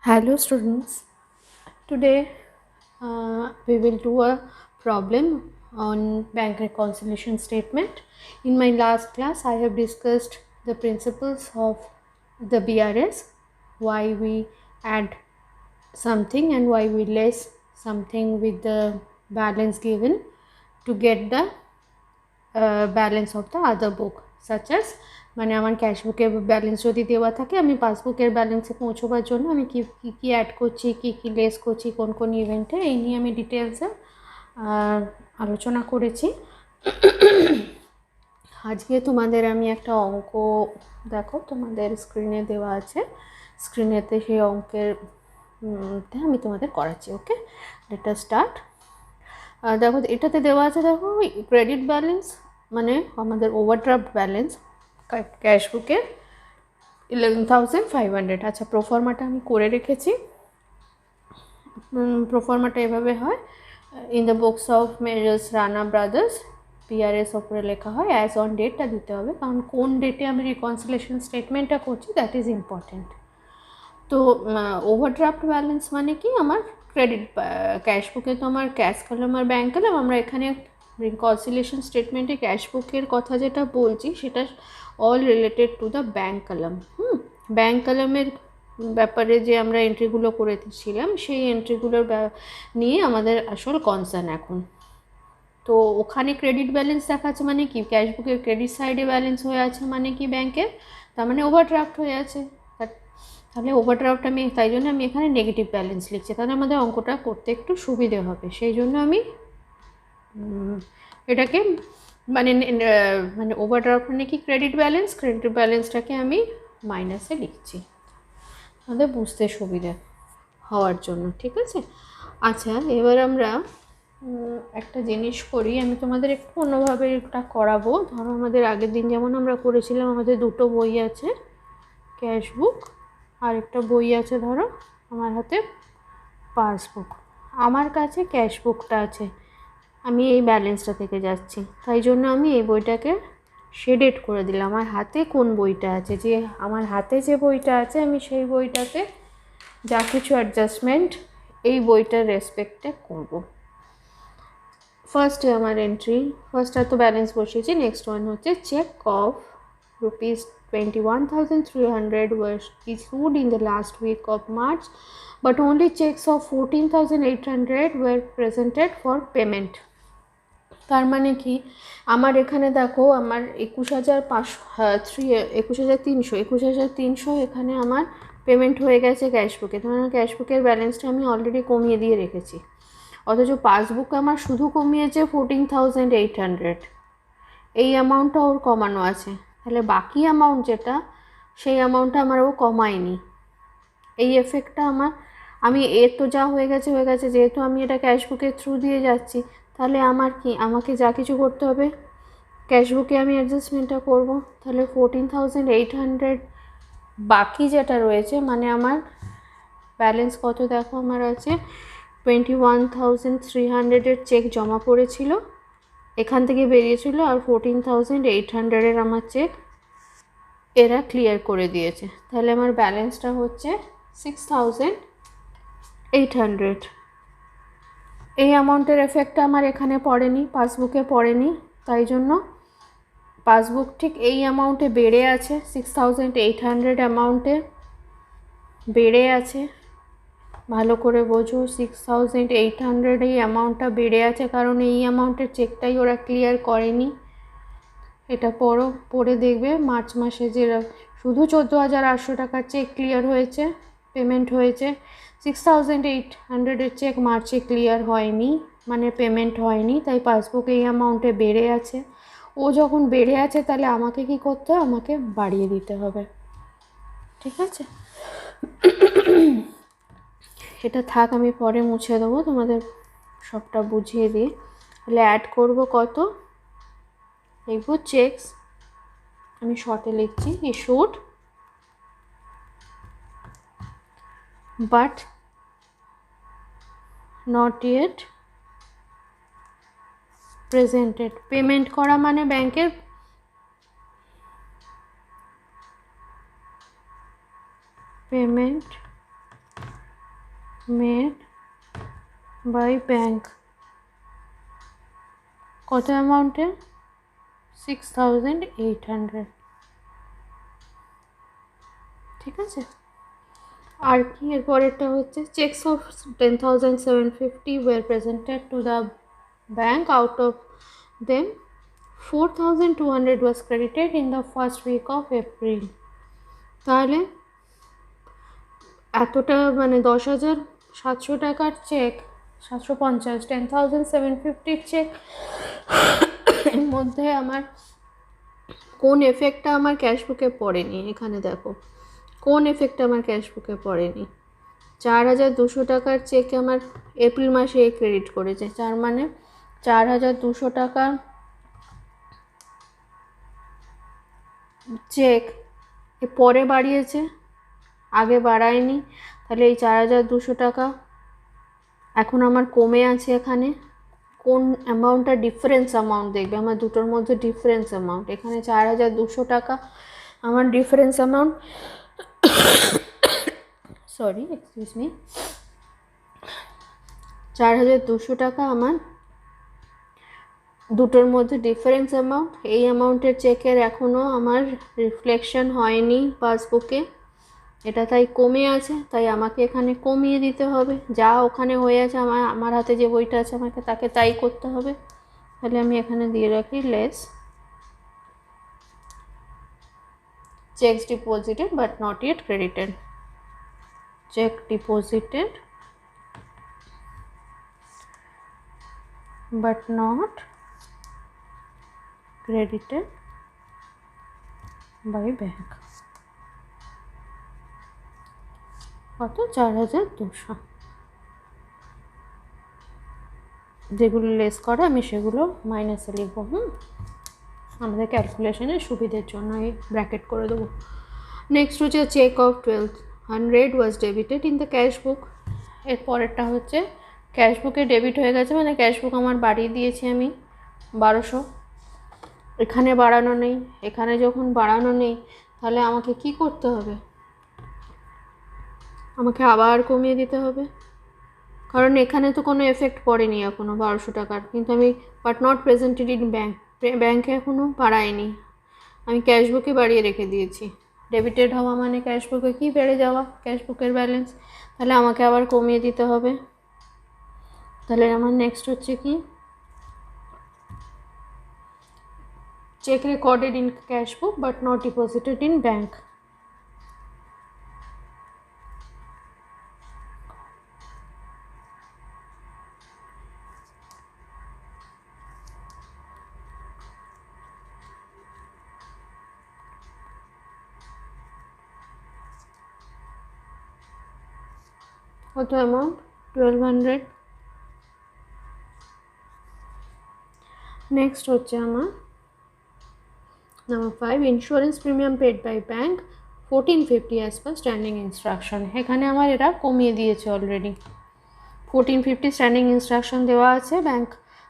Hello students, today we will do a problem on bank reconciliation statement. In my last class I have discussed the principles of the BRS, why we add something and why we less something with the balance given to get the balance of the other book, such as মানে আমার ক্যাশবুকের balance যদি দেওয়া থাকে আমি পাসবুকের ব্যালেন্সে পৌঁছবার জন্য আমি কী কী অ্যাড করছি, কী কী লেস করছি, কোন কোন ইভেন্টে, এই নিয়ে আমি ডিটেলসে আলোচনা করেছি। আজকে তোমাদের আমি একটা অঙ্ক, দেখো তোমাদের স্ক্রিনে দেওয়া আছে, স্ক্রিনেতে সেই অঙ্কের আমি তোমাদের করাচ্ছি। ওকে, লেট আস স্টার্ট। দেখো এটাতে দেওয়া আছে, দেখো ক্রেডিট ব্যালেন্স মানে আমাদের ওভারড্রাফট ব্যালেন্স ক্যাশবুকে 11,500। আচ্ছা, প্রোফর্মাটা আমি করে রেখেছি। প্রোফর্মাটা এভাবে হয়, in the books of measures Rana brothers PRS ওপরে লেখা হয়, অ্যাজ অন ডেটটা দিতে হবে, কারণ কোন ডেটে আমি রিকনসিলেশন স্টেটমেন্টটা করছি দ্যাট ইজ ইম্পর্টেন্ট। তো ওভারড্রাফট ব্যালেন্স মানে কি, আমার ক্রেডিট ক্যাশবুকে তো আমার ক্যাশ কলাম আর ব্যাঙ্ক কলাম, আমরা এখানে রিকনসিলেশন স্টেটমেন্টে ক্যাশবুকের কথা যেটা বলছি সেটা all related to the bank column. Bank কলামের ব্যাপারে যে আমরা এন্ট্রিগুলো করেছিলাম সেই এন্ট্রিগুলোর নিয়ে আমাদের আসল কনসার্ন এখন। তো ওখানে ক্রেডিট ব্যালেন্স দেখাচ্ছে মানে কি, ক্যাশবুকের ক্রেডিট সাইডে ব্যালেন্স হয়ে আছে মানে কি ব্যাঙ্কের, তার মানে ওভারড্রাফট হয়ে আছে। তাহলে ওভারড্রাফট আমি, তাই জন্য আমি এখানে নেগেটিভ ব্যালেন্স লিখছি, তাহলে আমাদের অঙ্কটা করতে একটু সুবিধে হবে, সেই জন্য আমি এটাকে মানে মানে ওভারড্রাফট মানে কি ক্রেডিট ব্যালেন্সটাকে আমি মাইনাসে লিখছি আমাদের বুঝতে সুবিধে হওয়ার জন্য, ঠিক আছে। আচ্ছা, এবার আমরা একটা জিনিস করি, আমি তোমাদের একটু অন্যভাবে এটা করাবো। ধরো আমাদের আগের দিন যেমন আমরা করেছিলাম, আমাদের দুটো বই আছে, ক্যাশবুক আর একটা বই আছে ধরো আমার হাতে পাসবুক। আমার কাছে ক্যাশবুকটা আছে, আমি এই ব্যালেন্সটা থেকে যাচ্ছি, তাই জন্য আমি এই বইটাকে শেডেড করে দিলাম। আমার হাতে কোন বইটা আছে, যে আমার হাতে যে বইটা আছে আমি সেই বইটাতে যা কিছু অ্যাডজাস্টমেন্ট এই বইটার রেসপেক্টে করব। ফার্স্টে আমার এন্ট্রি, ফার্স্টটা তো ব্যালেন্স বসিয়েছি, নেক্সট ওয়ান হচ্ছে cheque of ₹21,300 was issued in the last week of March, but only checks of 14,800 were presented for payment. তার মানে কি, আমার এখানে দেখো আমার 21,300 এখানে আমার পেমেন্ট হয়ে গেছে ক্যাশবুকে, ধরুন ক্যাশবুকের ব্যালেন্সটা আমি অলরেডি কমিয়ে দিয়ে রেখেছি, অথচ পাসবুক আমার শুধু কমিয়েছে 14,800, এই অ্যামাউন্টটা ওর কমানো আছে, তাহলে বাকি অ্যামাউন্ট যেটা সেই অ্যামাউন্টটা আমার ও কমায়নি। এই এফেক্টটা আমি এর তো যা হয়ে গেছে, যেহেতু আমি এটা ক্যাশবুকের থ্রু দিয়ে যাচ্ছি, তাহলে আমার কি, আমাকে যা কিছু করতে হবে ক্যাশবুকে আমি অ্যাডজাস্টমেন্টটা করব। তাহলে 14,800 বাকি যেটা রয়েছে, মানে আমার ব্যালেন্স কত দেখো, আমার আছে 21,300 চেক জমা পড়েছিল, এখান থেকে বেরিয়েছিল, আর 14,800 আমার চেক এরা ক্লিয়ার করে দিয়েছে, তাহলে আমার ব্যালেন্সটা হচ্ছে 6,800। এই অ্যামাউন্টের এফেক্টটা আমার এখানে পড়েনি, পাসবুকে পড়েনি, তাই জন্য পাসবুক ঠিক এই অ্যামাউন্টে বেড়ে আছে, 6,800 অ্যামাউন্টে বেড়ে আছে। ভালো করে বোঝো, 6,800 এই অ্যামাউন্টটা বেড়ে আছে, কারণ এই অ্যামাউন্টের চেকটাই ওরা ক্লিয়ার করেনি। এটা পড়ে দেখবে মার্চ মাসে যে শুধু 14,800 টাকার চেক ক্লিয়ার হয়েছে, পেমেন্ট হয়েছে, 6,800 চেক মার্চে ক্লিয়ার হয়নি, মানে পেমেন্ট হয়নি, তাই পাসবুক এই অ্যামাউন্টে বেড়ে আছে। ও যখন বেড়ে আছে তাহলে আমাকে কি করতে হবে, আমাকে বাড়িয়ে দিতে হবে, ঠিক আছে। এটা থাক, আমি পরে মুছে দেবো, তোমাদের সবটা বুঝিয়ে দিয়ে। তাহলে অ্যাড করব কত, লিখব চেকস, আমি শর্টে লিখছি issued but not yet presented. Payment করা মানে ব্যাংকের পেমেন্ট মেড বাই ব্যাঙ্ক কত অ্যামাউন্টে 6,800, ঠিক আছে। আর কি এর পরেরটা হচ্ছে cheques of 10,750 were presented to the bank, out of them 4,200 was credited in the first week of April. তাহলে এতটা মানে 10,700 টাকার চেক, 750, 10,750 চেক এর মধ্যে আমার কোন এফেক্টটা আমার ক্যাশবুকে পড়েনি, এখানে দেখো কোন এফেক্টটা আমার ক্যাশবুকে পড়েনি। 4,200 টাকার চেক আমার এপ্রিল মাসে ক্রেডিট করেছে, তার মানে 4,200 টাকা চেক পরে বাড়িয়েছে, আগে বাড়ায়নি। তাহলে এই 4,200 টাকা এখন আমার কমে আছে। এখানে কোন অ্যামাউন্টটা ডিফারেন্স অ্যামাউন্ট দেখবে, আমার দুটোর মধ্যে ডিফারেন্স অ্যামাউন্ট, এখানে 4,200 টাকা আমার difference amount, sorry excuse me, 4,200 টাকা আমার দুটোর মধ্যে ডিফারেন্স অ্যামাউন্ট। এই অ্যামাউন্টের চেকের এখনও আমার রিফ্লেকশন হয়নি পাসবুকে, এটা তাই কমে আছে, তাই আমাকে এখানে কমিয়ে দিতে হবে। যা ওখানে হয়ে আছে আমার হাতে যে বইটা আছে আমাকে তাকে তাই করতে হবে। তাহলে আমি এখানে দিয়ে রাখি less cheques deposited but not yet credited, cheque deposited but not credited by bank, কত 4,200। যেগুলো লেস করে আমি সেগুলো মাইনাসে লিখবো, আমাদের ক্যালকুলেশনের সুবিধের জন্য এই ব্র্যাকেট করে দেবো। নেক্সট হচ্ছে cheque of 1,200 was debited in the cash book. এর পরেরটা হচ্ছে ক্যাশবুকে ডেবিট হয়ে গেছে, মানে ক্যাশবুক আমার বাড়িয়ে দিয়েছি আমি 1,200, এখানে বাড়ানো নেই। এখানে যখন বাড়ানো নেই তাহলে আমাকে কি করতে হবে, আমাকে আবার কমিয়ে দিতে হবে, কারণ এখানে তো কোনো এফেক্ট পড়েনি এখনও 1,200 টাকার, কিন্তু আমি but not presented in bank, ব্যাঙ্কে এখনও বাড়ায়নি, আমি ক্যাশবুকে বাড়িয়ে রেখে দিয়েছি। ডেবিটেড হওয়া মানে ক্যাশবুকে কি বেড়ে যাওয়া, ক্যাশবুকের ব্যালেন্স, তাহলে আমাকে আবার কমিয়ে দিতে হবে। তাহলে আমার নেক্সট হচ্ছে কি cheque recorded in cash book but not deposited in bank, কত অ্যামাউন্ট 1,200। নেক্সট হচ্ছে আমার number 5 insurance premium paid by bank 1,450 as per standing instruction. এখানে আমার এরা কমিয়ে দিয়েছে অলরেডি, 1,450 স্ট্যান্ডিং ইনস্ট্রাকশন দেওয়া আছে। ব্যাঙ্ক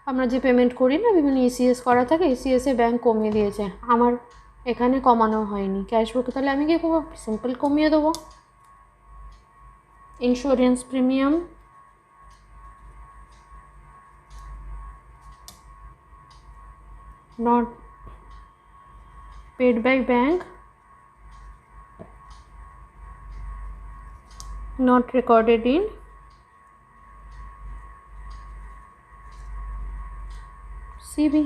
আমরা যে পেমেন্ট করি না বিভিন্ন ইসিএস করা থাকে, ইসিএসে ব্যাঙ্ক কমিয়ে দিয়েছে, আমার এখানে কমানো হয়নি ক্যাশবুকে। তাহলে আমি কি করবো, সিম্পল কমিয়ে দেবো insurance premium not paid by bank, not recorded in CB,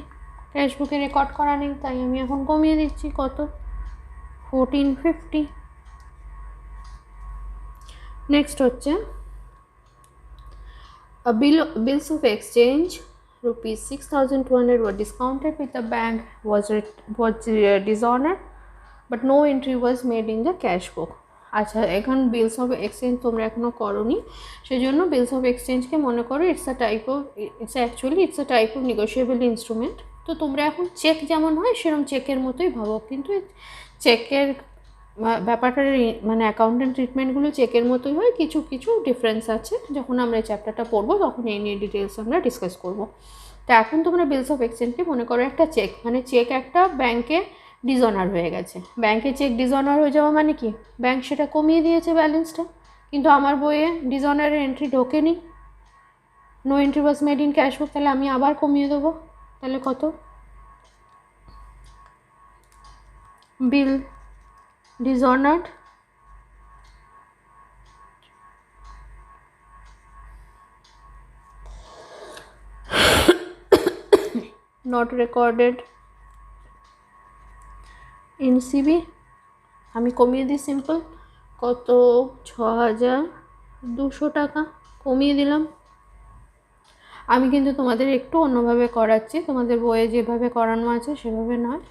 ক্যাশবুকে রেকর্ড করা নেই, তাই আমি এখন কমিয়ে দিচ্ছি কত 1,450। নেক্সট হচ্ছে bills of exchange rupees 6,200 were discounted with the bank was dishonored but no entry was made in the cash book। আচ্ছা, এখন বিলস অফ এক্সচেঞ্জ তোমরা এখনও করোনি, সেজন্য বিলস অফ এক্সচেঞ্জকে মনে করো it's a type of negotiable instrument. তো তোমরা এখন চেক যেমন হয় সেরকম চেকের মতোই ভাবো, কিন্তু চেকের ব্যাপারটার মানে অ্যাকাউন্টেন্ট ট্রিটমেন্টগুলো চেকের মতোই হয়, কিছু কিছু ডিফারেন্স আছে। যখন আমরা এই চ্যাপ্টারটা পড়বো তখন এই নিয়ে ডিটেলস আমরা ডিসকাস করবো। তো এখন তোমরা বিলস অফ এক্সচেঞ্জকে মনে করো একটা চেক, মানে চেক একটা ব্যাংকে ডিসঅনার হয়ে গেছে। ব্যাংকে চেক ডিসঅনার হয়ে যাওয়া মানে কি, ব্যাংক সেটা কমিয়ে দিয়েছে ব্যালেন্সটা, কিন্তু আমার বইয়ে ডিসঅনারের এন্ট্রি ঢোকেনি, no entry was made in cash book. তাহলে আমি আবার কমিয়ে দেবো। তাহলে কত? বিল ডিসঅনার্ড not recorded in CB, আমি কমিয়ে দিই সিম্পল। কত? 6200 টাকা কমিয়ে দিলাম। আমি কিন্তু তোমাদের একটু অন্যভাবে করাচ্ছি, তোমাদের বইয়ে যেভাবে করানো আছে সেভাবে নয়,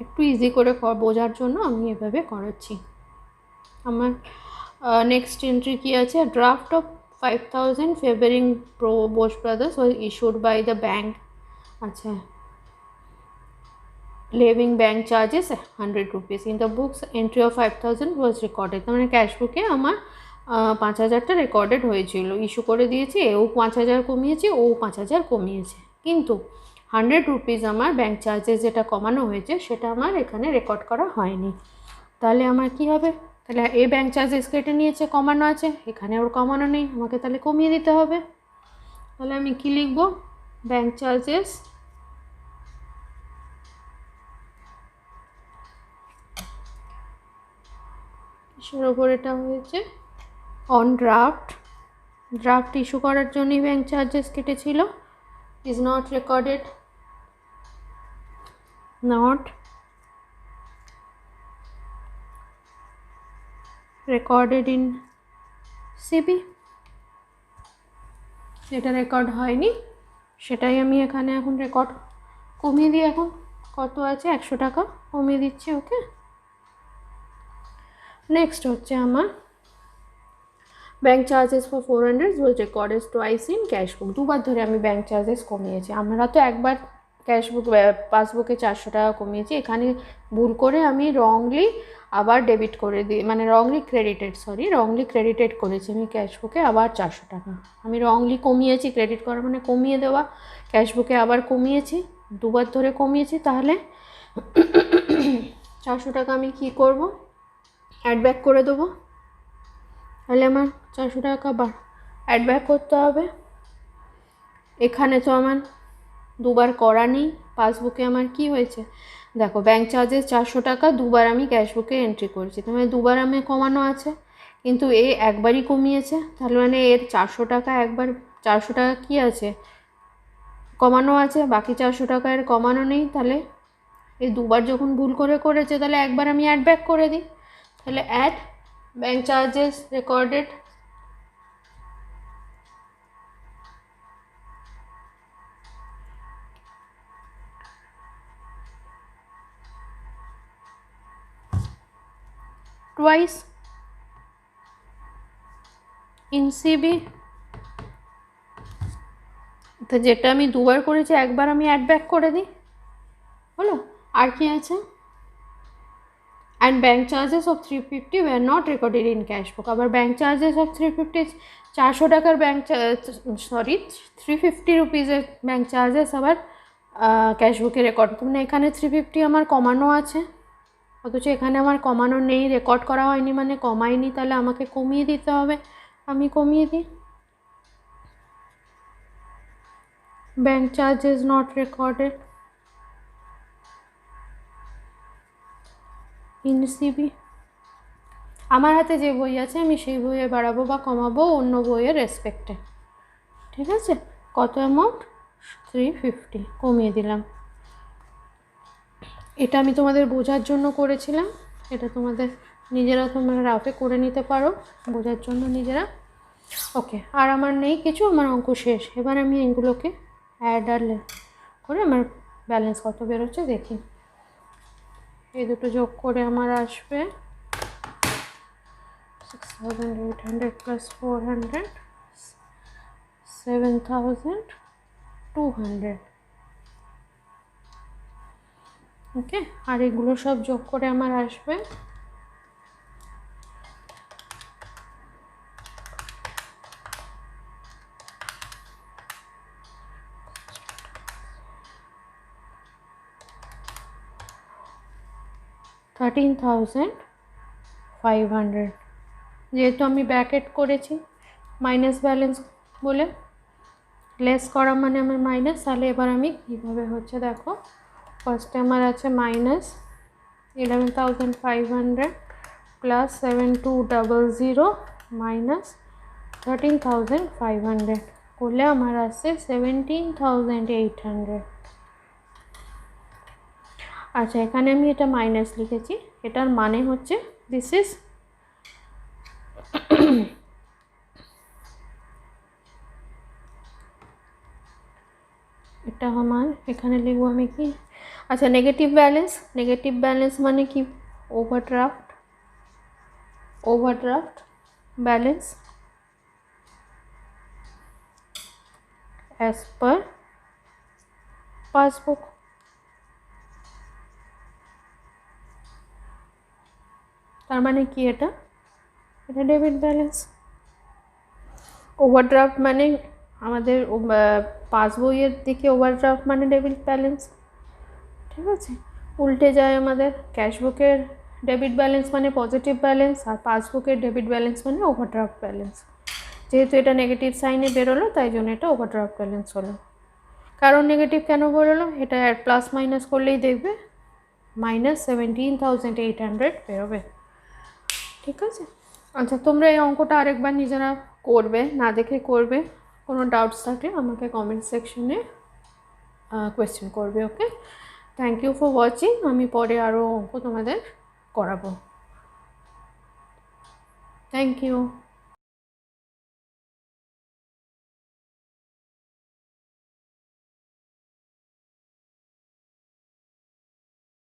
একটু ইজি করে বোঝার জন্য আমি এভাবে করাচ্ছি। আমার নেক্সট এন্ট্রি কি আছে? Draft of 5000 favouring Bose brothers was issued by the bank. আচ্ছা, levying bank charges 100 rupees in the books entry of 5000 was recorded। তার মানে ক্যাশ বুকে আমার 5000টা রেকর্ডেড হয়েছিল, ইস্যু করে দিয়েছি, ও 5000 কমিয়েছে, ও 5000 কমিয়েছে, কিন্তু 100 রুপিস আমার ব্যাঙ্ক চার্জেস যেটা কমানো হয়েছে সেটা আমার এখানে রেকর্ড করা হয়নি। তাহলে আমার কি হবে? তাহলে এ ব্যাঙ্ক চার্জেস কেটে নিয়েছে, কমানো আছে, এখানে ওর কমানো নেই, আমাকে তাহলে কমিয়ে দিতে হবে। তাহলে আমি কি লিখব? ব্যাঙ্ক চার্জেস কিসের ওপর এটা হয়েছে? অন ড্রাফট ইস্যু করার জন্যই ব্যাঙ্ক চার্জেস কেটেছিল। Is not recorded, not recorded in CB, যেটা রেকর্ড হয়নি সেটাই আমি এখানে এখন রেকর্ড কমিয়ে দিই। এখন কত আছে? 100 টাকা কমিয়ে দিচ্ছি। ওকে, নেক্সট হচ্ছে আমার bank charges for 400 was recorded twice in cash বুক। দুবার ধরে আমি ব্যাঙ্ক চার্জেস কমিয়েছি। আমরা তো একবার ক্যাশ বুক পাসবুকে 400 টাকা কমিয়েছি, এখানে ভুল করে আমি রংলি আবার ডেবিট করে দিই, মানে রংলি ক্রেডিটেড করেছি আমি ক্যাশ বুকে আবার 400 টাকা। আমি রংলি কমিয়েছি, ক্রেডিট করা মানে কমিয়ে দেওয়া, ক্যাশ বুকে আবার কমিয়েছি, দুবার ধরে কমিয়েছি। তাহলে 400 টাকা আমি কি করব? অ্যাড ব্যাক করে দেবো। তাহলে আমার 400 টাকা অ্যাড ব্যাক করতে হবে। এখানে তো আমার দুবার করা নেই, পাসবুকে আমার কি হয়েছে দেখো, ব্যাঙ্ক চার্জেস 400 টাকা দুবার আমি ক্যাশবুকে এন্ট্রি করেছি, তার মানে দুবার আমি কমানো আছে, কিন্তু এ একবারই কমিয়েছে। তাহলে মানে এর 400 টাকা একবার 400 টাকা কি আছে? কমানো আছে, বাকি 400 টাকা এর কমানো নেই। তাহলে এই দুবার যখন ভুল করে করেছে তাহলে একবার আমি অ্যাড ব্যাক করে দিই। তাহলে add bank charges recorded twice in CB। তো যেটা আমি দুবার করেছি একবার আমি অ্যাড ব্যাক করে দিই, হলো। আর কি আছে? And bank charges of 350 were not recorded in cash বুক। আবার ব্যাঙ্ক চার্জেস অফ 350, 400 টাকার ব্যাঙ্ক 350 রুপিজের ব্যাঙ্ক চার্জেস আবার ক্যাশ বুকে রেকর্ড, মানে এখানে 350 আমার কমানো আছে, অথচ এখানে আমার কমানো নেই, রেকর্ড করা হয়নি মানে কমায়নি, তাহলে আমাকে কমিয়ে দিতে হবে। আমি কমিয়ে দিই। Bank charges not recorded in CB. আমার হাতে যে বই আছে আমি সেই বইয়ে বাড়াবো বা কমাবো অন্য বইয়ের রেসপেক্টে, ঠিক আছে? কত অ্যামাউন্ট? 350 কমিয়ে দিলাম। এটা আমি তোমাদের বোঝার জন্য করেছিলাম, এটা তোমাদের নিজেরা তোমরা রাফে করে নিতে পারো বোঝার জন্য নিজেরা। ওকে, আর আমার নেই কিছু, আমার অঙ্ক শেষ। এবার আমি এগুলোকে অ্যাড আর করে আমার ব্যালেন্স কত বেরোচ্ছে দেখি। এই দুটো যোগ করে আমার আসবে 6800 প্লাস 400 7200। ওকে, আর এগুলো সব যোগ করে আমার আসবে 13,500। যেহেতু আমি ব্র্যাকেট করেছি মাইনাস ব্যালেন্স বলে, লেস করা মানে আমার মাইনাস, তাহলে এবার আমি কীভাবে হচ্ছে দেখো, ফার্স্টে আমার আছে মাইনাস 11,500 প্লাস 7,200 মাইনাস 13,500 করলে আমার আসছে 17,800। আচ্ছা, এখানে আমি এটা মাইনাস লিখেছি, এটার মানে হচ্ছে দিস ইজ এটা আমার এখানে লিখবো আমি কি, আচ্ছা নেগেটিভ ব্যালেন্স মানে কি, overdraft balance as per passbook. তার মানে কি, এটা ডেবিট ব্যালেন্স। ওভারড্রাফট মানে আমাদের পাসবইয়ের দিকে ওভারড্রাফট মানে ডেবিট ব্যালেন্স, ঠিক আছে। উল্টে যায় আমাদের, ক্যাশবুকের ডেবিট ব্যালেন্স মানে পজিটিভ ব্যালেন্স, আর পাসবুকের ডেবিট ব্যালেন্স মানে ওভারড্রাফট ব্যালেন্স। যেহেতু এটা নেগেটিভ সাইনে বেরোলো তাই জন্য এটা ওভারড্রাফট ব্যালেন্স হলো। কারণ নেগেটিভ কেন বেরোলো, এটা প্লাস মাইনাস করলেই দেখবে মাইনাস 17,800 বেরোবে, ঠিক আছে। আচ্ছা, তোমরা এই অঙ্কটা আরেকবার নিজেরা করবে, না দেখে করবে। কোনো ডাউটস থাকলে আমাকে কমেন্ট সেকশনে কোয়েশ্চেন করবে। Okay, thank you for watching. আমি পরে আরও অঙ্ক তোমাদের করাবো। Thank you.